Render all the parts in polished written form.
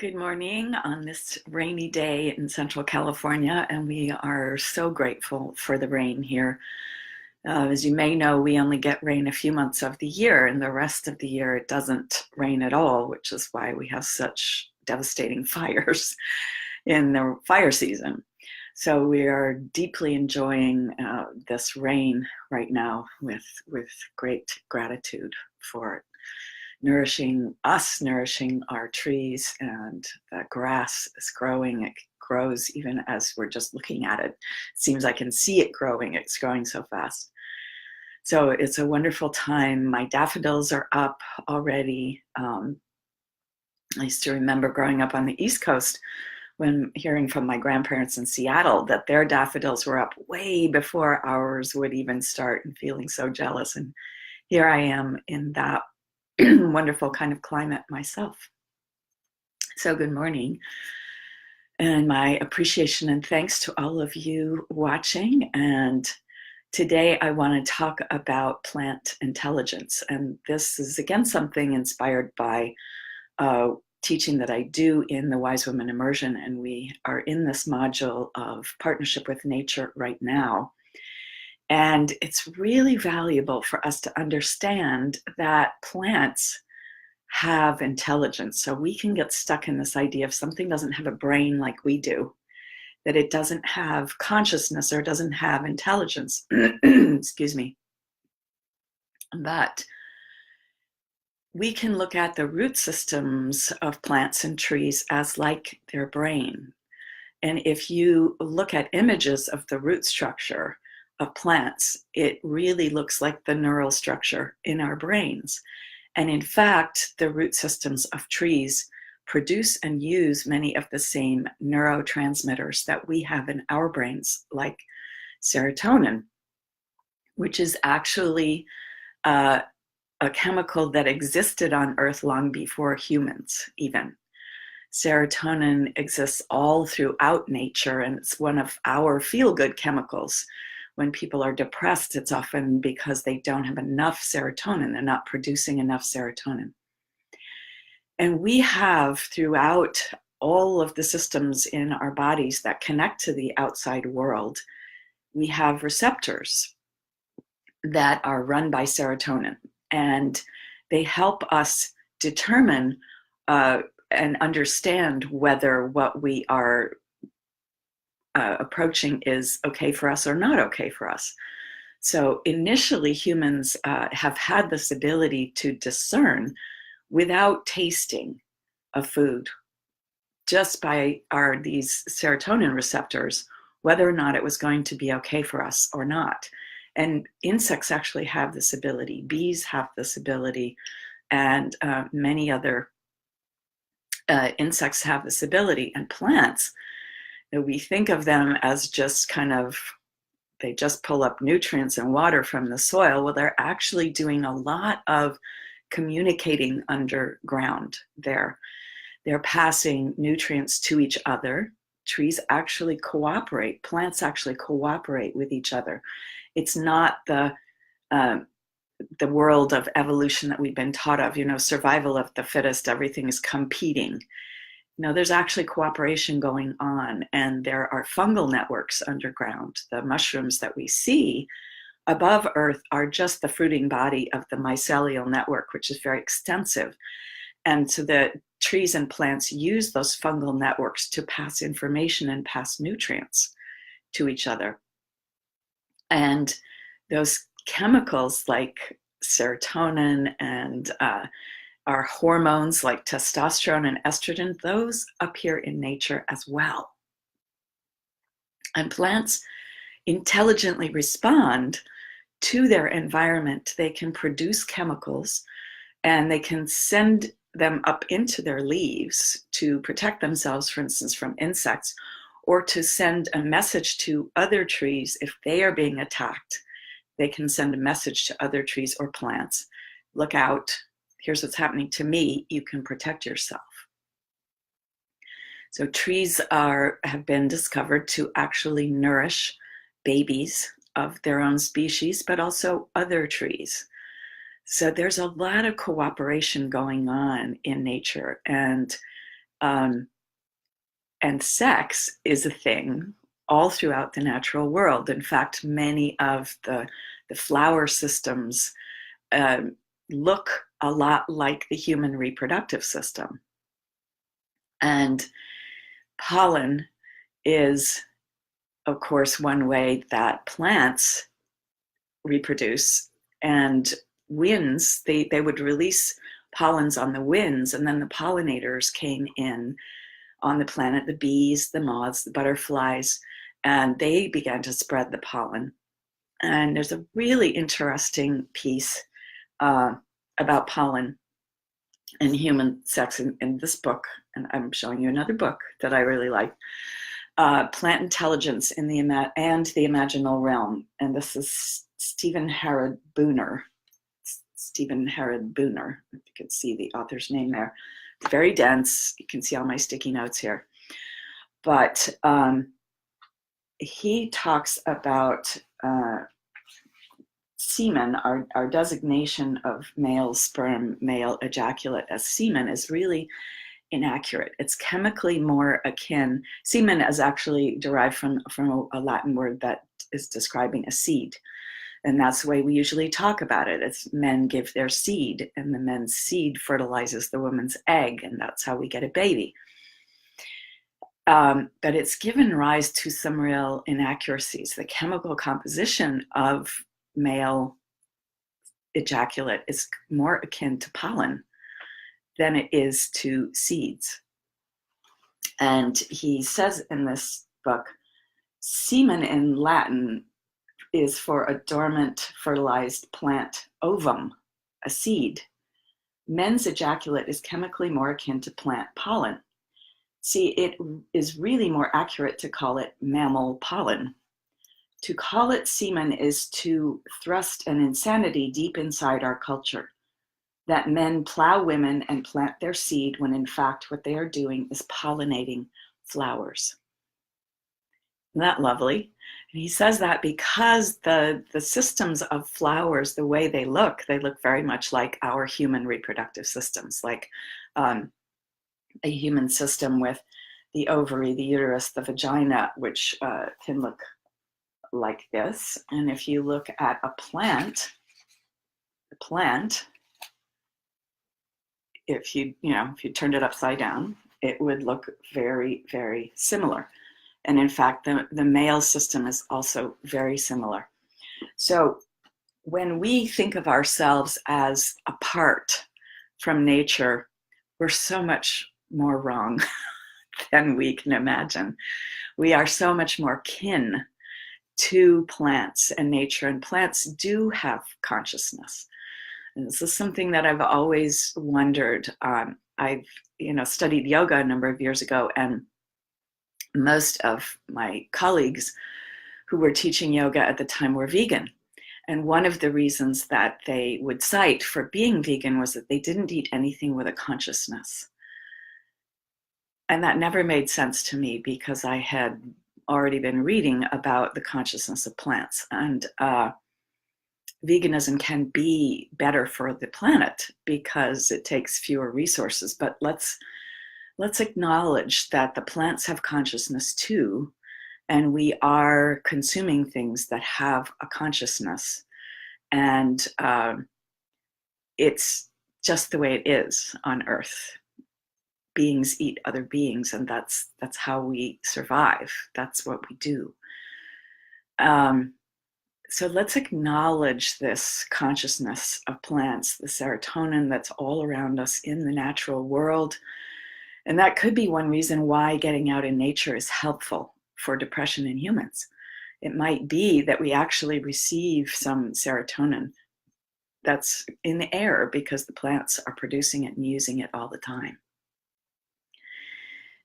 Good morning on this rainy day in Central California, and we are so grateful for the rain here. As you may know, we only get rain a few months of the year, and the rest of the year it doesn't rain at all, which is why we have such devastating fires in the fire season. So we are deeply enjoying this rain right now with great gratitude for it. Nourishing us, nourishing our trees, and the grass is growing. It grows even as we're just looking at it. It seems I can see it growing. It's growing so fast. So it's a wonderful time. My daffodils are up already. I used to remember growing up on the East Coast when hearing from my grandparents in Seattle that their daffodils were up way before ours would even start, and feeling so jealous. And here I am in that wonderful kind of climate myself. So good morning, and my appreciation and thanks to all of you watching. And today I want to talk about plant intelligence, and this is again something inspired by teaching that I do in the Wise Women Immersion, and we are in this module of partnership with nature right now. And it's really valuable for us to understand that plants have intelligence. So we can get stuck in this idea of something doesn't have a brain like we do, that it doesn't have consciousness or doesn't have intelligence. Excuse me. But we can look at the root systems of plants and trees as like their brain. And if you look at images of the root structure of plants, it really looks like the neural structure in our brains. And in fact, the root systems of trees produce and use many of the same neurotransmitters that we have in our brains, like serotonin, which is actually a chemical that existed on Earth long before humans even. Serotonin exists all throughout nature, and it's one of our feel-good chemicals. When people are depressed, it's often because they don't have enough serotonin. They're not producing enough serotonin. And we have throughout all of the systems in our bodies that connect to the outside world, we have receptors that are run by serotonin. And they help us determine and understand whether what we are approaching is okay for us or not okay for us. So initially humans have had this ability to discern without tasting a food, just by these serotonin receptors, whether or not it was going to be okay for us or not. And insects actually have this ability. Bees have this ability, and many other insects have this ability. And plants, we think of them as just kind of, they just pull up nutrients and water from the soil. Well, they're actually doing a lot of communicating underground there. They're passing nutrients to each other. Trees actually cooperate. Plants actually cooperate with each other. It's not the world of evolution that we've been taught of, survival of the fittest, everything is competing. No, there's actually cooperation going on, and there are fungal networks underground. The mushrooms that we see above Earth are just the fruiting body of the mycelial network, which is very extensive. And so the trees and plants use those fungal networks to pass information and pass nutrients to each other. And those chemicals like serotonin and our hormones like testosterone and estrogen, those appear in nature as well. And plants intelligently respond to their environment. They can produce chemicals, and they can send them up into their leaves to protect themselves, for instance, from insects, or to send a message to other trees if they are being attacked. They can send a message to other trees or plants. Look out. Here's what's happening to me. You can protect yourself. So trees have been discovered to actually nourish babies of their own species, but also other trees. So there's a lot of cooperation going on in nature. And And sex is a thing all throughout the natural world. In fact, many of the flower systems look a lot like the human reproductive system. And pollen is, of course, one way that plants reproduce. And winds, they would release pollens on the winds, and then the pollinators came in on the planet, the bees, the moths, the butterflies, and they began to spread the pollen. And there's a really interesting piece about pollen and human sex in this book, and I'm showing you another book that I really like, Plant Intelligence in the Imaginal Realm, and this is Stephen Herod Booner. Stephen Herod Booner, if you can see the author's name there. It's very dense. You can see all my sticky notes here. But he talks about semen, our designation of male sperm, male ejaculate as semen is really inaccurate. It's chemically more akin. Semen is actually derived from a Latin word that is describing a seed. And that's the way we usually talk about it. It's men give their seed, and the men's seed fertilizes the woman's egg, and that's how we get a baby. But it's given rise to some real inaccuracies. The chemical composition of male ejaculate is more akin to pollen than it is to seeds. And he says in this book, semen in Latin is for a dormant fertilized plant ovum, a seed. Men's ejaculate is chemically more akin to plant pollen. See, it is really more accurate to call it mammal pollen. To call it semen is to thrust an insanity deep inside our culture, that men plow women and plant their seed when in fact what they are doing is pollinating flowers. Isn't that lovely? And he says that because the systems of flowers, the way they look very much like our human reproductive systems, like a human system with the ovary, the uterus, the vagina, which can look like this. And if you look at a plant, if you turned it upside down, it would look very, very similar. And in fact, the male system is also very similar. So when we think of ourselves as apart from nature, we're so much more wrong than we can imagine. We are so much more kin to plants and nature, and plants do have consciousness. And this is something that I've always wondered. I've studied yoga a number of years ago, and most of my colleagues who were teaching yoga at the time were vegan. And one of the reasons that they would cite for being vegan was that they didn't eat anything with a consciousness. And that never made sense to me because I had already been reading about the consciousness of plants. And veganism can be better for the planet because it takes fewer resources. But let's acknowledge that the plants have consciousness too, and we are consuming things that have a consciousness. And it's just the way it is on Earth. Beings eat other beings, and that's how we survive. That's what we do. So let's acknowledge this consciousness of plants, the serotonin that's all around us in the natural world. And that could be one reason why getting out in nature is helpful for depression in humans. It might be that we actually receive some serotonin that's in the air because the plants are producing it and using it all the time.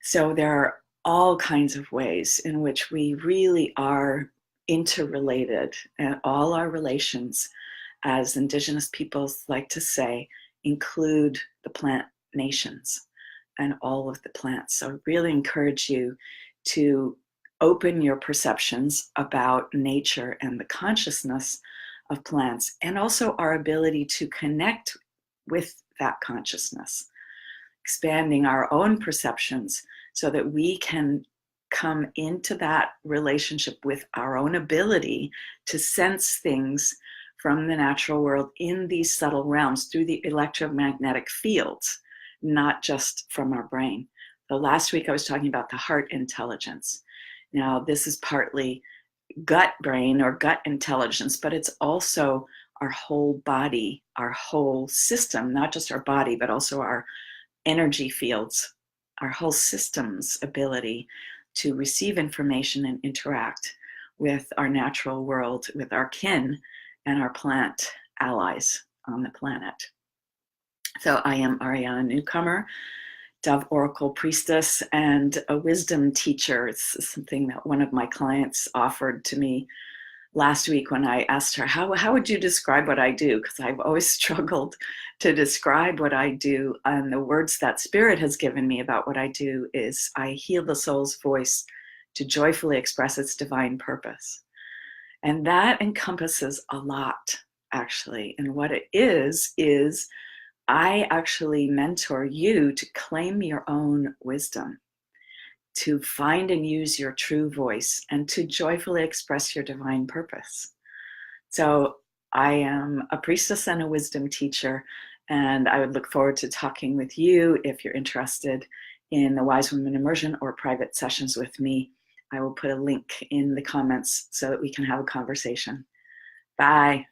So there are all kinds of ways in which we really are interrelated, and all our relations, as Indigenous peoples like to say, include the plant nations and all of the plants. So I really encourage you to open your perceptions about nature and the consciousness of plants, and also our ability to connect with that consciousness. expanding our own perceptions so that we can come into that relationship with our own ability to sense things from the natural world in these subtle realms through the electromagnetic fields, not just from our brain. So last week I was talking about the heart intelligence. Now this is partly gut brain or gut intelligence, but it's also our whole body, our whole system, not just our body, but also our energy fields, our whole system's ability to receive information and interact with our natural world, with our kin and our plant allies on the planet. So I am Ariana Newcomer, Dove Oracle Priestess and a wisdom teacher. It's something that one of my clients offered to me last week when I asked her, how would you describe what I do? Because I've always struggled to describe what I do. And the words that Spirit has given me about what I do is I heal the soul's voice to joyfully express its divine purpose. And that encompasses a lot, actually. And what it is I actually mentor you to claim your own wisdom, to find and use your true voice, and to joyfully express your divine purpose. So I am a priestess and a wisdom teacher, and I would look forward to talking with you if you're interested in the Wise Woman Immersion or private sessions with me. I will put a link in the comments so that we can have a conversation. Bye.